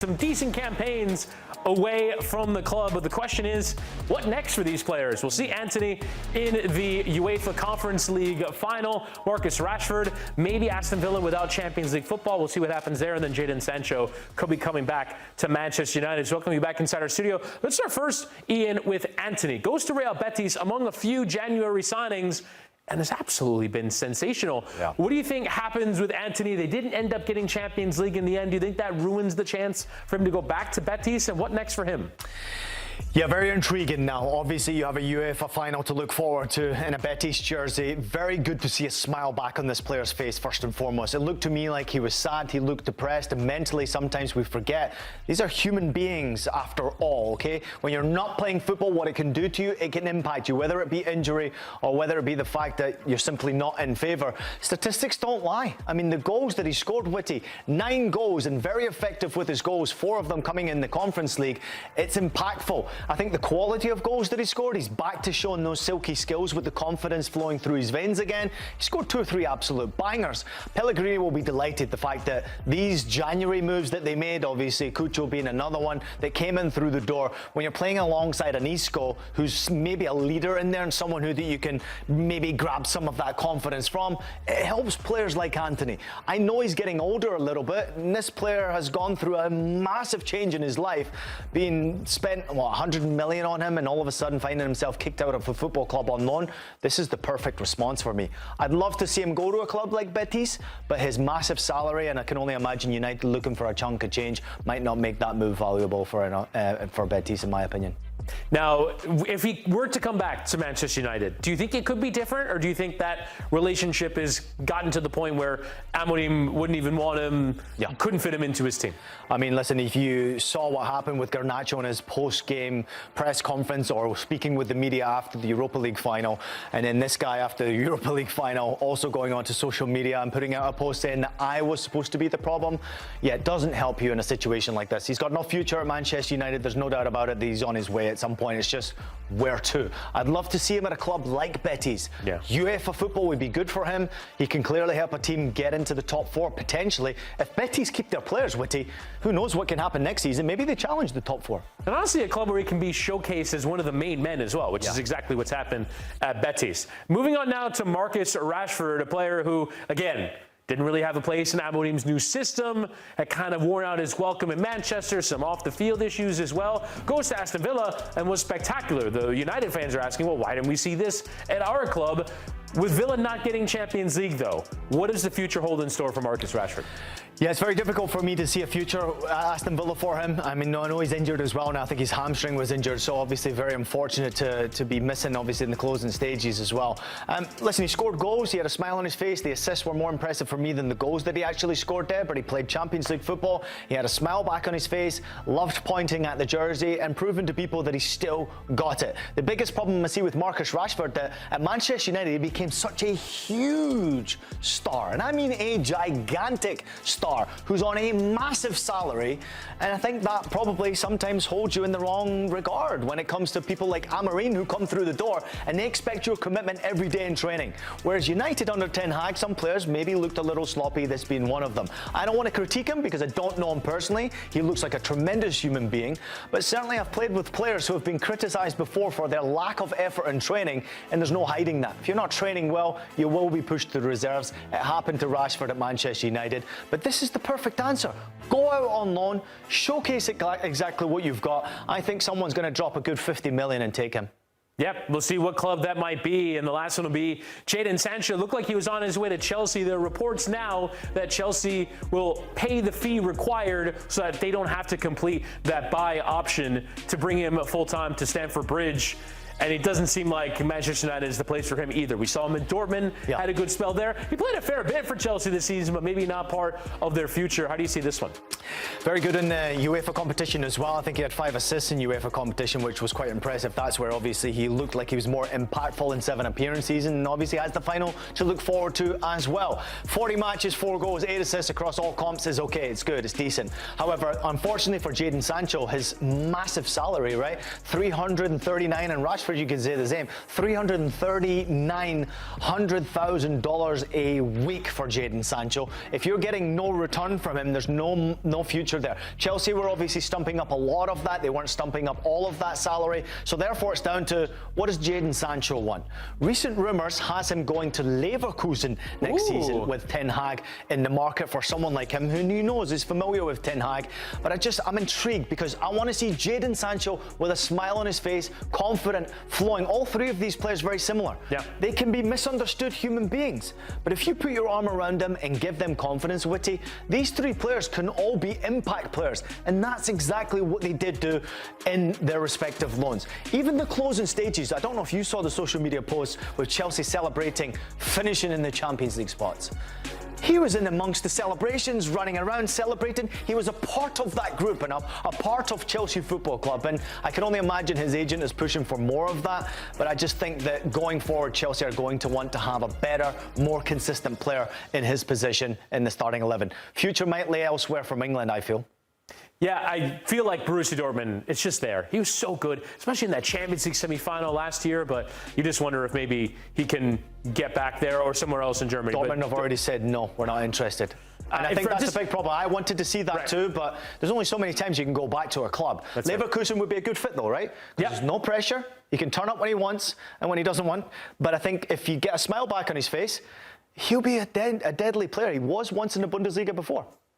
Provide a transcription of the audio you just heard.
Some decent campaigns away from the club, but the question is, what next for these players? We'll see Antony in the UEFA Conference League final, Marcus Rashford, maybe Aston Villa without Champions League football. We'll see what happens there, and then Jadon Sancho could be coming back to Manchester United. So welcome you back inside our studio. Let's start first, Ian, with Antony. Goes to Real Betis among a few January signings, and has absolutely been sensational. Yeah. What do you think happens with Antony? They didn't end up getting Champions League in the end. Do you think that ruins the chance for him to go back to Betis? And what next for him? Yeah, very intriguing now. Obviously, you have a UEFA final to look forward to in a Betis jersey. Very good to see a smile back on this player's face, first and foremost. It looked to me like he was sad, he looked depressed, and mentally sometimes we forget. These are human beings after all, okay? When you're not playing football, what it can do to you, it can impact you, whether it be injury or whether it be the fact that you're simply not in favour. Statistics don't lie. I mean, the goals that he scored, Witty, 9 goals and very effective with his goals, 4 of them coming in the Conference League. It's impactful. I think the quality of goals that he scored, he's back to showing those silky skills with the confidence flowing through his veins again. He scored 2 or 3 absolute bangers. Pellegrini will be delighted the fact that these January moves that they made, obviously Cucho being another one that came in through the door, when you're playing alongside an Isco who's maybe a leader in there and someone who that you can maybe grab some of that confidence from, it helps players like Antony. I know he's getting older a little bit, and this player has gone through a massive change in his life, being spent, what, 100 million on him and all of a sudden finding himself kicked out of a football club on loan. This is the perfect response for me. I'd love to see him go to a club like Betis, but his massive salary, and I can only imagine United looking for a chunk of change, might not make that move valuable for Betis, in my opinion. Now, if he were to come back to Manchester United, do you think it could be different, or do you think that relationship has gotten to the point where Amorim wouldn't even want him, couldn't fit him into his team? I mean, listen, if you saw what happened with Garnacho in his post-game press conference or speaking with the media after the Europa League final, and then this guy after the Europa League final also going on to social media and putting out a post saying that I was supposed to be the problem, yeah, it doesn't help you in a situation like this. He's got no future at Manchester United. There's no doubt about it that he's on his way at some point. It's just where to. I'd love to see him at a club like Betis. Yeah. UEFA football would be good for him. He can clearly help a team get into the top 4 potentially. If Betis keep their players, Witty, who knows what can happen next season? Maybe they challenge the top 4. And honestly, a club where he can be showcased as one of the main men as well, which is exactly what's happened at Betis. Moving on now to Marcus Rashford, a player who, again, didn't really have a place in Amorim's new system, had kind of worn out his welcome in Manchester, some off-the-field issues as well. Goes to Aston Villa and was spectacular. The United fans are asking, well, why didn't we see this at our club? With Villa not getting Champions League, though, what does the future hold in store for Marcus Rashford? Yeah, it's very difficult for me to see a future at Aston Villa for him. I mean, I know he's injured as well, and I think his hamstring was injured, so obviously very unfortunate to be missing, obviously, in the closing stages as well. Listen, he scored goals, he had a smile on his face. The assists were more impressive for me than the goals that he actually scored there, but he played Champions League football. He had a smile back on his face, loved pointing at the jersey, and proving to people that he still got it. The biggest problem I see with Marcus Rashford, that at Manchester United, he became such a huge star, and I mean a gigantic star, who's on a massive salary, and I think that probably sometimes holds you in the wrong regard when it comes to people like Amorim who come through the door and they expect your commitment every day in training. Whereas United under Ten Hag, some players maybe looked a little sloppy, this being one of them. I don't want to critique him because I don't know him personally. He looks like a tremendous human being, but certainly I've played with players who have been criticised before for their lack of effort in training, and there's no hiding that. If you're not training well, you will be pushed to the reserves. It happened to Rashford at Manchester United, but this is the perfect answer. Go out on loan, showcase exactly what you've got. I think someone's going to drop a good 50 million and take him. Yep, we'll see what club that might be. And the last one will be Jadon Sancho. Looked like he was on his way to Chelsea. There are reports now that Chelsea will pay the fee required so that they don't have to complete that buy option to bring him full-time to Stamford Bridge. And it doesn't seem like Manchester United is the place for him either. We saw him in Dortmund, had a good spell there. He played a fair bit for Chelsea this season, but maybe not part of their future. How do you see this one? Very good in the UEFA competition as well. I think he had 5 assists in UEFA competition, which was quite impressive. That's where obviously he looked like he was more impactful in 7 appearances, and obviously has the final to look forward to as well. 40 matches, 4 goals, 8 assists across all comps is okay. It's good. It's decent. However, unfortunately for Jadon Sancho, his massive salary, right? 339 and Rashford Rashford, you can say the same. $339,000 a week for Jadon Sancho. If you're getting no return from him, there's no future there. Chelsea were obviously stumping up a lot of that. They weren't stumping up all of that salary. So therefore, it's down to what does Jadon Sancho want? Recent rumours has him going to Leverkusen next season with Ten Hag in the market for someone like him who knows is familiar with Ten Hag. But I'm intrigued because I want to see Jadon Sancho with a smile on his face, confident, flowing. All three of these players very similar. Yeah. They can be misunderstood human beings. But if you put your arm around them and give them confidence, Witty, these three players can all be impact players. And that's exactly what they did do in their respective loans. Even the closing stages, I don't know if you saw the social media posts with Chelsea celebrating finishing in the Champions League spots. He was in amongst the celebrations, running around, celebrating. He was a part of that group and a part of Chelsea Football Club. And I can only imagine his agent is pushing for more of that. But I just think that going forward, Chelsea are going to want to have a better, more consistent player in his position in the starting 11. Future might lay elsewhere from England, I feel. Yeah, I feel like Borussia Dortmund, it's just there. He was so good, especially in that Champions League semi-final last year, but you just wonder if maybe he can get back there or somewhere else in Germany. Dortmund have already said, no, we're not interested. And I think that's a big problem. I wanted to see that too, but there's only so many times you can go back to a club. Leverkusen would be a good fit though, right? Because there's no pressure. He can turn up when he wants and when he doesn't want. But I think if you get a smile back on his face, he'll be a deadly player. He was once in the Bundesliga before.